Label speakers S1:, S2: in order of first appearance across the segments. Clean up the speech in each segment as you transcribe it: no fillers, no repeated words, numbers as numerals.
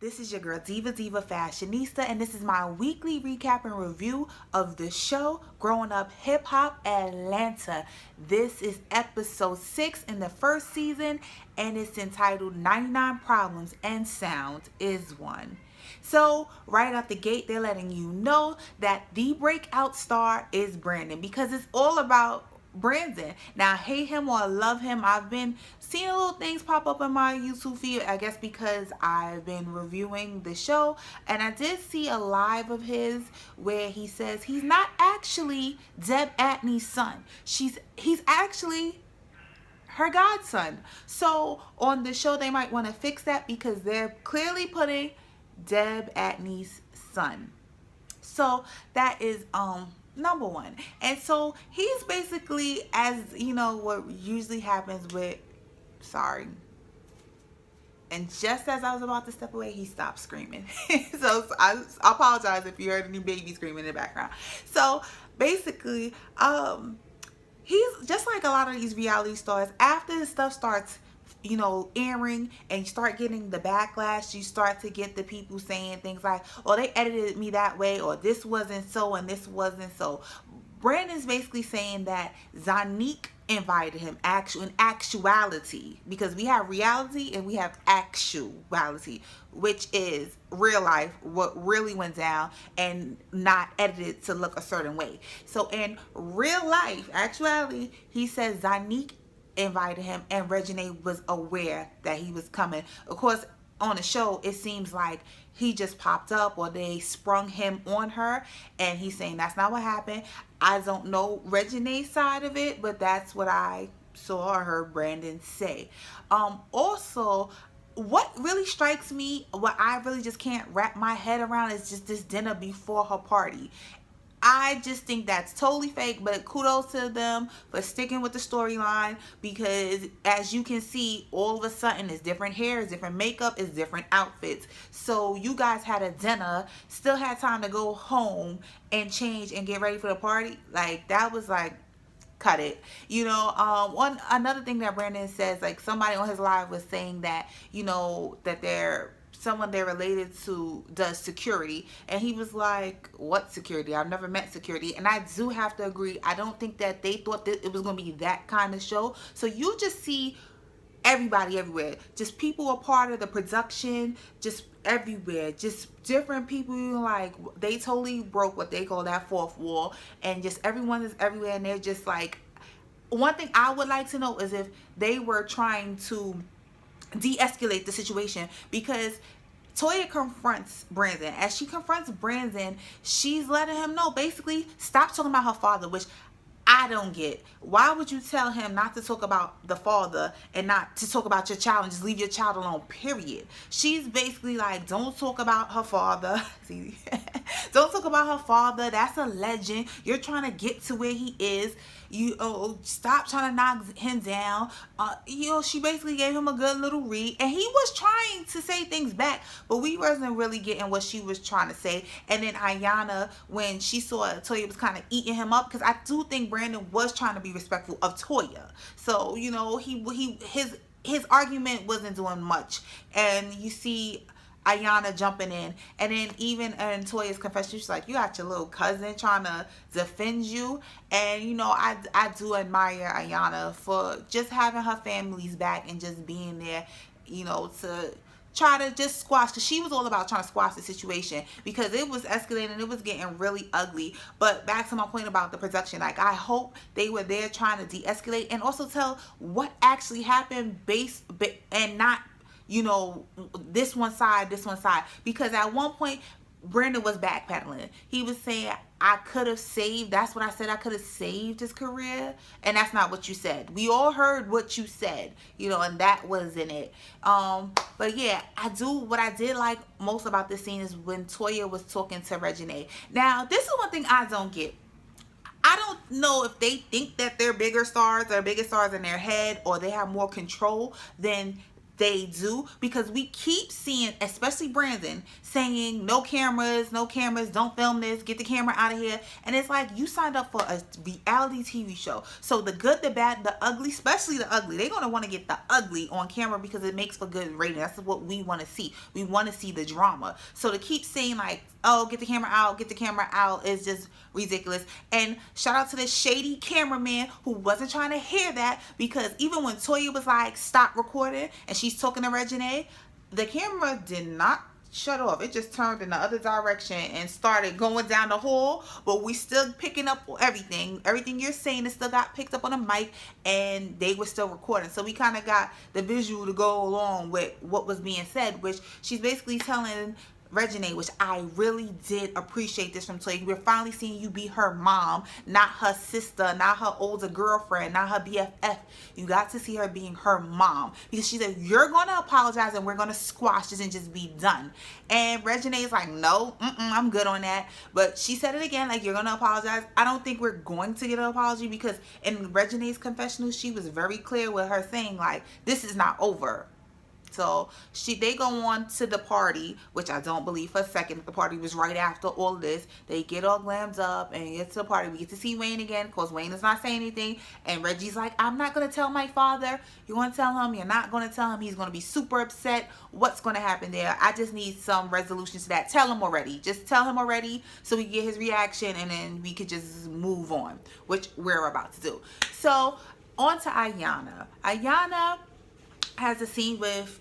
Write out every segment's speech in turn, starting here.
S1: This is your girl Diva Diva Fashionista, and this is my weekly recap and review of the show Growing Up Hip Hop Atlanta. This is episode 6 in the first season, and it's entitled 99 Problems and Sound is One. So right out the gate, they're letting you know that the breakout star is Brandon, because it's all about Brandon. Now, hate him or love him, I've been seeing little things pop up in my YouTube feed, I guess because I've been reviewing the show, and I did see a live of his where he says he's not actually Deb Atney's son. He's actually her godson. So on the show, they might want to fix that because they're clearly putting Deb Atney's son. So that is number one. And so he's basically, as you know, what usually happens with, sorry, and just as I was about to step away, he stopped screaming. So I apologize if you heard any baby screaming in the background. So basically, he's just like a lot of these reality stars. After the stuff starts, you know, airing and you start getting the backlash, you start to get the people saying things like, oh, they edited me that way, or this wasn't so and this wasn't so. Brandon's basically saying that Zanique invited him in actuality, because we have reality and we have actuality, which is real life, what really went down, and not edited to look a certain way. So in real life, actuality, he says Zanique invited him and Reginae was aware that he was coming. Of course, on the show, it seems like he just popped up or they sprung him on her, and he's saying that's not what happened. I don't know Reginae's side of it, but that's what I saw or heard Brandon say. Also, what really strikes me, what I really just can't wrap my head around, is just this dinner before her party. I just think that's totally fake, but kudos to them for sticking with the storyline, because as you can see, all of a sudden it's different hair, it's different makeup, it's different outfits. So you guys had a dinner, still had time to go home and change and get ready for the party. Like, that was like, cut it. You know, another thing that Brandon says, like, somebody on his live was saying that, you know, that someone they're related to does security, and he was like, what security? I've never met security. And I do have to agree, I don't think that they thought that it was going to be that kind of show. So you just see everybody everywhere, just people a part of the production, just everywhere, just different people. Like, they totally broke what they call that fourth wall, and just everyone is everywhere, and they're just like, one thing I would like to know is if they were trying to de-escalate the situation, because Toya confronts Brandon. As she confronts Brandon, she's letting him know, basically, stop talking about her father, which I don't get. Why would you tell him not to talk about the father and not to talk about your child and just leave your child alone, period? She's basically like, don't talk about her father. See, don't talk about her father. That's a legend. You're trying to get to where he is. Stop trying to knock him down. She basically gave him a good little read, and he was trying to say things back, but we wasn't really getting what she was trying to say. And then Ayana, when she saw Toya was kind of eating him up, because I do think Brandon was trying to be respectful of Toya. So, you know, his argument wasn't doing much, and you see Ayana jumping in, and then even in Toya's confession, she's like, you got your little cousin trying to defend you. And you know, I do admire Ayana for just having her family's back and just being there, you know, to try to just squash, because she was all about trying to squash the situation, because it was escalating, it was getting really ugly. But back to my point about the production, like, I hope they were there trying to de-escalate and also tell what actually happened, and not, you know, this one side, because at one point Brandon was backpedaling. He was saying, I could have saved, that's what I said, I could have saved his career, and that's not what you said. We all heard what you said, you know, and that wasn't it. But yeah, what I did like most about this scene is when Toya was talking to Reginae. Now, this is one thing I don't get. I don't know if they think that they're bigger stars or bigger stars in their head, or they have more control than they do, because we keep seeing, especially Brandon, saying no cameras, no cameras, don't film this, get the camera out of here. And it's like, you signed up for a reality TV show, so the good, the bad, the ugly, especially the ugly, they're gonna want to get the ugly on camera because it makes for good rating. That's what we want to see. We want to see the drama. So to keep saying like, oh, get the camera out, get the camera out, is just ridiculous. And shout out to this shady cameraman who wasn't trying to hear that, because even when Toya was like, stop recording, and she's talking to Regine, the camera did not shut off. It just turned in the other direction and started going down the hall, but we still picking up everything you're saying. It still got picked up on the mic, and they were still recording. So we kind of got the visual to go along with what was being said, which she's basically telling Regine, which I really did appreciate this from Toya. We're finally seeing you be her mom, not her sister, not her older girlfriend, not her BFF. You got to see her being her mom, because she said, you're going to apologize and we're going to squash this and just be done. And Regine is like, no, I'm good on that. But she said it again, like, you're going to apologize. I don't think we're going to get an apology, because in Regine's confessional, she was very clear with her saying, like, this is not over. So they go on to the party, which I don't believe for a second that the party was right after all of this. They get all glammed up and get to the party. We get to see Wayne again. Of course, Wayne is not saying anything. And Reggie's like, I'm not going to tell my father. You want to tell him? You're not going to tell him. He's going to be super upset. What's going to happen there? I just need some resolution to that. Tell him already. Just tell him already so we can get his reaction, and then we could just move on, which we're about to do. So on to Ayanna. Ayanna has a scene with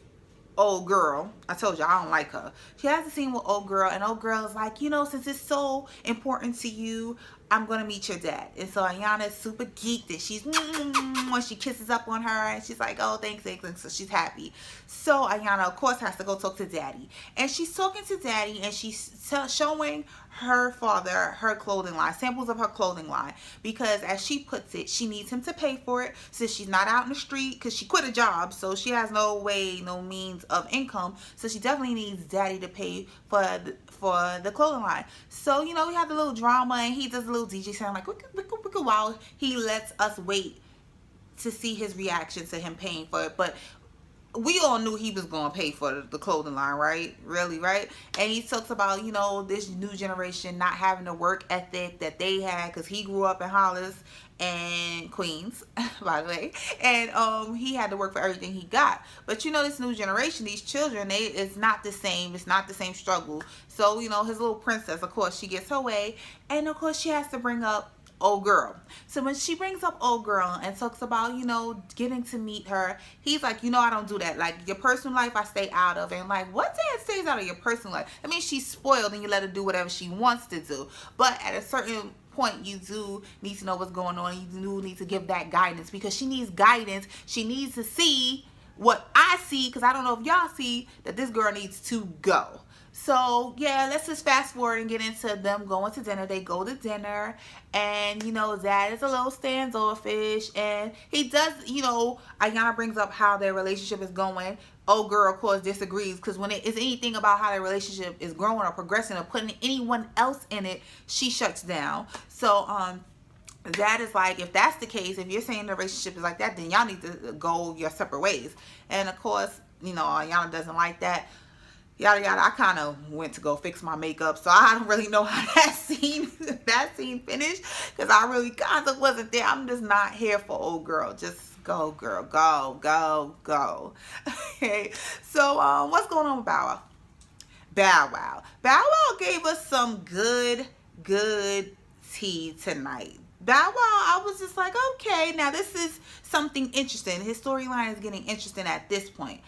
S1: old girl. I told you I don't like her. She has a scene with old girl, and old girl is like, since it's so important to you, I'm gonna meet your dad. And so Ayanna is super geeked, and she's when she kisses up on her, and she's like, oh, thanks. So she's happy. So Ayanna, of course, has to go talk to daddy, and she's talking to daddy, and she's showing her father her clothing line, samples of her clothing line, because as she puts it, she needs him to pay for it since she's not out in the street, because she quit a job, so she has no means of income. So she definitely needs daddy to pay for the clothing line. So we have the little drama, and he does a little DJ sound like wicka while he lets us wait to see his reaction to him paying for it. But we all knew he was going to pay for the clothing line, right? Really, right? And he talks about, this new generation not having the work ethic that they had, because he grew up in Hollis and Queens, by the way. And he had to work for everything he got. But, this new generation, these children, it's not the same. It's not the same struggle. So, his little princess, of course, she gets her way. And, of course, she has to bring up old girl. So when she brings up old girl and talks about, getting to meet her, he's like, I don't do that. Like, your personal life, I stay out of. And like, what dad stays out of your personal life? I mean, she's spoiled and you let her do whatever she wants to do. But at a certain point, you do need to know what's going on. You do need to give that guidance, because she needs guidance. She needs to see what I see, because I don't know if y'all see that this girl needs to go. So yeah, let's just fast forward and get into them going to dinner. They go to dinner, and dad is a little standoffish, and he does, Ayanna brings up how their relationship is going. Old girl, of course, disagrees, because when it is anything about how their relationship is growing or progressing or putting anyone else in it, she shuts down. So dad is like, if that's the case, if you're saying the relationship is like that, then y'all need to go your separate ways. And of course, Ayanna doesn't like that. Yada yada. I kind of went to go fix my makeup, so I don't really know how that scene finished, because I really kind of wasn't there. I'm just not here for old girl. Just go, girl, go. Okay. So what's going on with Bow Wow? Bow Wow gave us some good tea tonight. Bow Wow, I was just like, okay, now this is something interesting. His storyline is getting interesting at this point.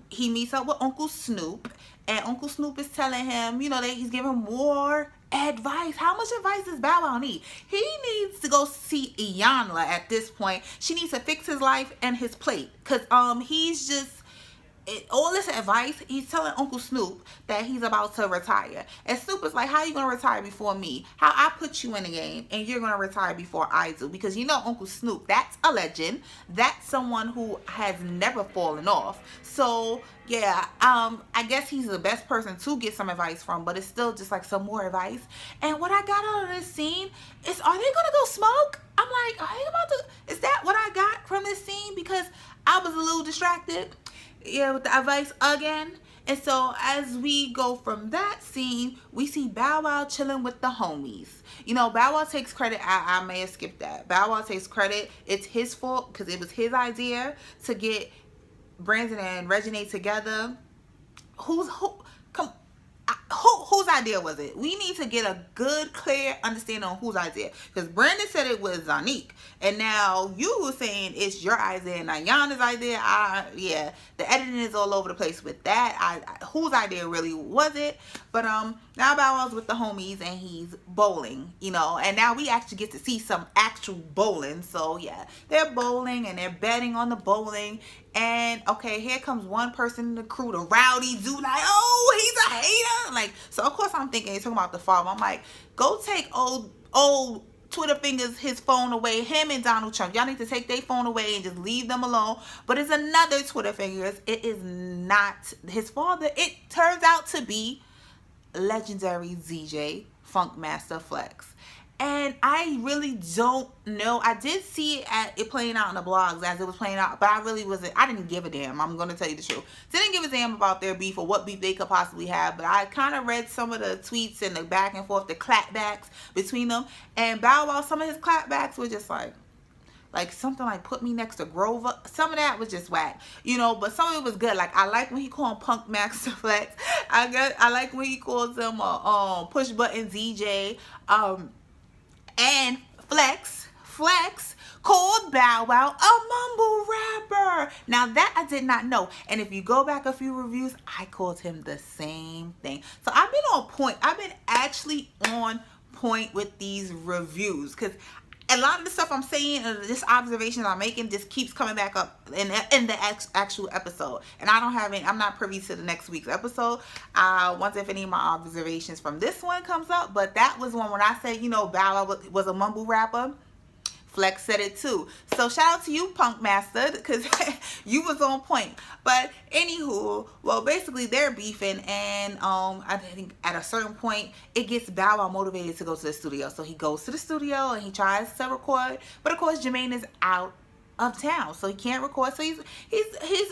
S1: He meets up with Uncle Snoop, and Uncle Snoop is telling him, that he's giving more advice. How much advice does Bow Wow need? He needs to go see Ayanna at this point. She needs to fix his life and his plate, because he's just all this advice. He's telling Uncle Snoop that he's about to retire, and Snoop is like, how you gonna retire before me? How I put you in the game and you're gonna retire before I do? Because Uncle Snoop, that's a legend. That's someone who has never fallen off. So yeah, I guess he's the best person to get some advice from, but it's still just like some more advice. And what I got out of this scene is, are they gonna go smoke? I'm like, are they about to, is that what I got from this scene? Because I was a little distracted. Yeah, with the advice again. And so as we go from that scene, we see Bow Wow chilling with the homies. You know, Bow Wow takes credit. I may have skipped that. Bow Wow takes credit. It's his fault because it was his idea to get Brandon and Regine together. Come, whose idea was it? We need to get a good, clear understanding on whose idea. Because Brandon said it was Zanique, and now you were saying it's your idea and Ayana's idea. Yeah, the editing is all over the place with that. Whose idea really was it? But now Bow Wow's with the homies and he's bowling, you know, and now we actually get to see some actual bowling. So yeah, they're bowling and they're betting on the bowling. And okay, here comes one person in the crew, the rowdy dude, like, oh, he's a hater. Like, so of course I'm thinking he's talking about the father. I'm like, go take old Twitter fingers his phone away. Him and Donald Trump, y'all need to take their phone away and just leave them alone. But it's another Twitter fingers. It is not his father. It turns out to be legendary ZJ Funkmaster Flex. And I really don't know. I did see it playing out in the blogs as it was playing out, but I didn't give a damn. I'm going to tell you the truth. Didn't give a damn about their beef or what beef they could possibly have, but I kind of read some of the tweets and the back and forth, the clapbacks between them. And Bow Wow, some of his clapbacks were just like something like put me next to Grover. Some of that was just whack, you know, but some of it was good. Like, I like when he called him Punk Master Flex. I like when he calls him Push Button ZJ. And Flex called Bow Wow a mumble rapper. Now that I did not know. And if you go back a few reviews, I called him the same thing. So I've been on point. I've been actually on point with these reviews, because a lot of the stuff I'm saying, this observation I'm making, just keeps coming back up in the actual episode. And I'm not privy to the next week's episode. Once if any of my observations from this one comes up, but that was one when I said, you know, Bow Wow was a mumble rapper. Flex said it too. So shout out to you, Punk Master, because you was on point. But anywho, well, basically they're beefing, and I think at a certain point it gets Bow Wow motivated to go to the studio. So he goes to the studio and he tries to record, but of course Jermaine is out of town, so he can't record. So he's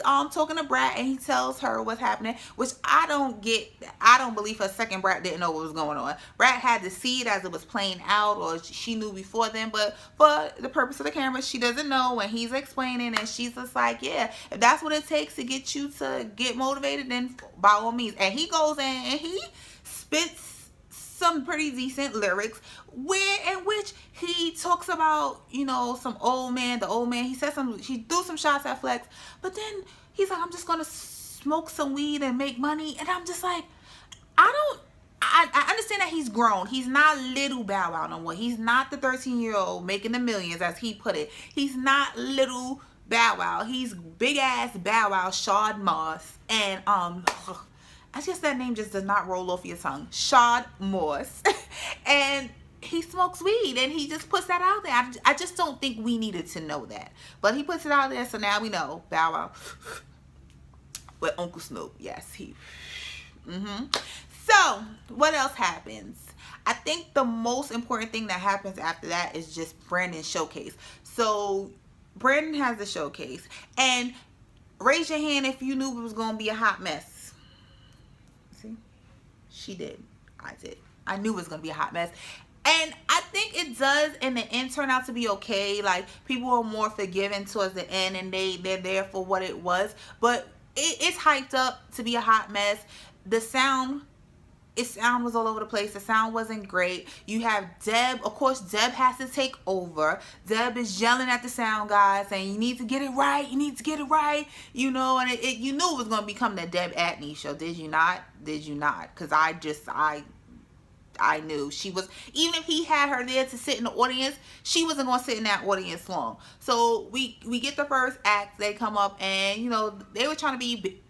S1: talking to Brat, and he tells her what's happening, which I don't get. I don't believe for a second Brat didn't know what was going on. Brat had to see it as it was playing out, or she knew before then, but for the purpose of the camera, she doesn't know. And he's explaining, and she's just like, yeah, if that's what it takes to get you to get motivated, then by all means. And he goes in and he spits some pretty decent lyrics in which he talks about, you know, the old man. He threw some shots at Flex, but then he's like, I'm just gonna smoke some weed and make money. And I'm just like, I understand that he's grown. He's not little Bow Wow no more. He's not the 13-year-old making the millions, as he put it. He's not little Bow Wow. He's big ass Bow Wow, Shad Moss. And I guess that name just does not roll off your tongue. Shad Moss. And he smokes weed, and he just puts that out there. I just don't think we needed to know that. But he puts it out there, so now we know. Bow Wow with Uncle Snoop. Yes, So, what else happens? I think the most important thing that happens after that is just Brandon's showcase. So, Brandon has the showcase. And raise your hand if you knew it was going to be a hot mess. She did. I did. I knew it was going to be a hot mess. And I think it does in the end turn out to be okay. Like, people are more forgiving towards the end, and they're there for what it was. But it's hyped up to be a hot mess. The sound was all over the place. The sound wasn't great. You have Deb. Of course, Deb has to take over. Deb is yelling at the sound guy, saying, you need to get it right. You need to get it right. You know, and you knew it was going to become the Deb Atney show. Did you not? Did you not? Because I knew she was, even if he had her there to sit in the audience, she wasn't going to sit in that audience long. So we get the first act. They come up, and you know, they were trying to be Big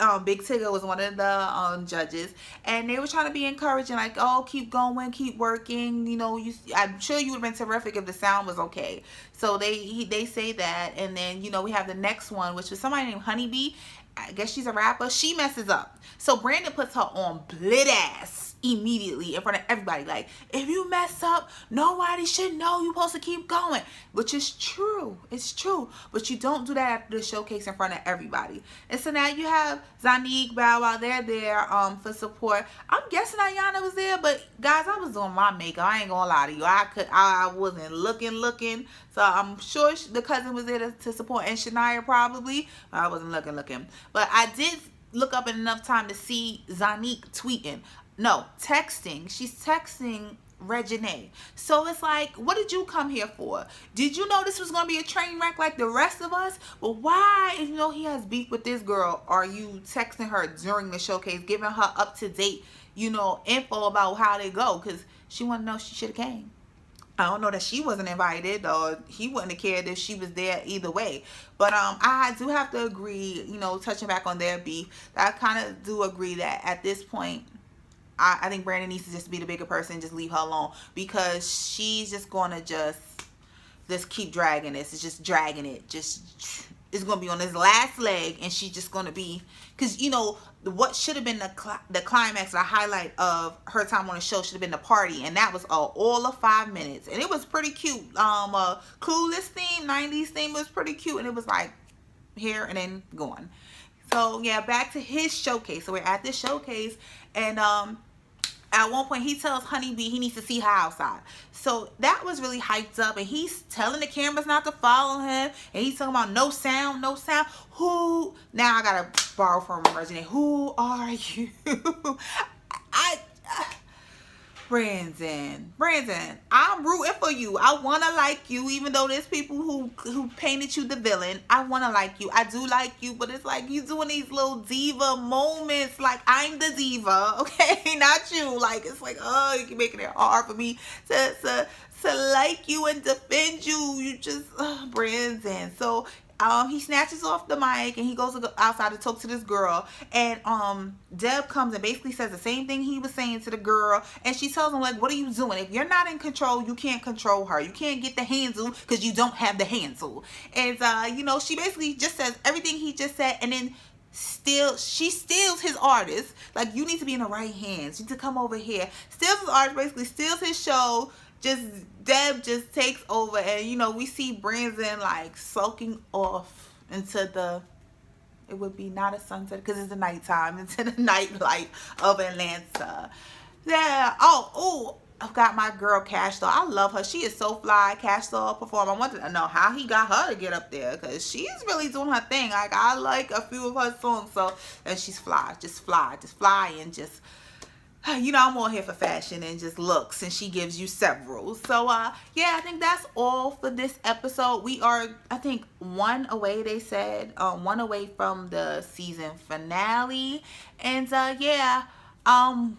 S1: Tigger was one of the judges, and they were trying to be encouraging, like, oh, keep going, keep working, you know, I'm sure you would have been terrific if the sound was okay. So they say that, and then, you know, we have the next one, which was somebody named Honeybee. I guess she's a rapper. She messes up. So Brandon puts her on blit ass. immediately in front of everybody. Like, if you mess up, nobody should know. You're supposed to keep going. Which is true. It's true. But you don't do that after the showcase in front of everybody. And so now you have Zanique, Bow Wow, they're there for support. I'm guessing Ayana was there, but guys, I was doing my makeup. I ain't gonna lie to you. I wasn't looking. So I'm sure the cousin was there to support, and Shania probably. I wasn't looking. But I did look up in enough time to see Zanique tweeting. No, texting. She's texting Reginae. So it's like, what did you come here for? Did you know this was going to be a train wreck like the rest of us? Well, why, if you know he has beef with this girl, are you texting her during the showcase, giving her up-to-date, info about how they go? Because she wanted to know she should have came. I don't know that she wasn't invited, or he wouldn't have cared if she was there either way. But I do have to agree, touching back on their beef, I kind of do agree that at this point, I think Brandon needs to just be the bigger person, just leave her alone, because she's just going to just keep dragging this. It's just dragging it. It's going to be on this last leg, and she's just going to be, because, what should have been the climax, the highlight of her time on the show should have been the party, and that was all of 5 minutes, and it was pretty cute. Clueless theme, 90s theme was pretty cute, and it was like here and then gone. So yeah, back to his showcase. So we're at this showcase, and at one point he tells Honeybee he needs to see her outside. So that was really hyped up, and he's telling the cameras not to follow him, and he's talking about no sound. Who? Now I gotta borrow from Reginae. Who are you? Brandon, I'm rooting for you. I want to like you, even though there's people who painted you the villain. I want to like you. I do like you, but it's like you doing these little diva moments. Like, I'm the diva, okay? Not you. Like, it's like, oh, you're making it hard for me to like you and defend you. You just, Brandon. So he snatches off the mic and he goes outside to talk to this girl, and Deb comes and basically says the same thing he was saying to the girl, and she tells him, like, what are you doing? If you're not in control, you can't control her. You can't get the handle because you don't have the handle. And she basically just says everything he just said, and then she steals his artist. Like, you need to be in the right hands. You need to come over here. Steals his artist, basically steals his show. Deb just takes over, and we see Brandon like sulking off into it would be not a sunset because it's the nighttime, into the nightlife of Atlanta. Yeah. I've got my girl Cash Doll. I love her. She is so fly. Cash Doll performer. I wanted to know how he got her to get up there, because she's really doing her thing. Like, I like a few of her songs. And she's fly, and just. I'm all here for fashion and just looks, and she gives you several. So, yeah, I think that's all for this episode. We are, I think, one away, they said, one away from the season finale. And, yeah,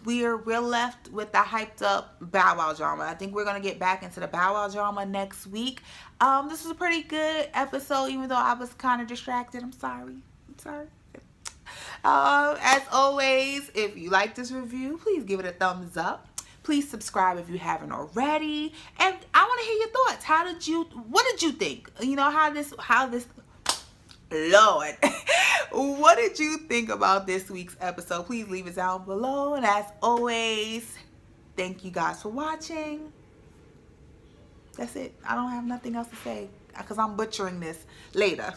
S1: we're left with the hyped up Bow Wow drama. I think we're going to get back into the Bow Wow drama next week. This was a pretty good episode, even though I was kind of distracted. I'm sorry. As always, if you like this review, please give it a thumbs up. Please subscribe if you haven't already. And I want to hear your thoughts. What did you think? How this, Lord, what did you think about this week's episode? Please leave it down below. And as always, thank you guys for watching. That's it. I don't have nothing else to say because I'm butchering this later.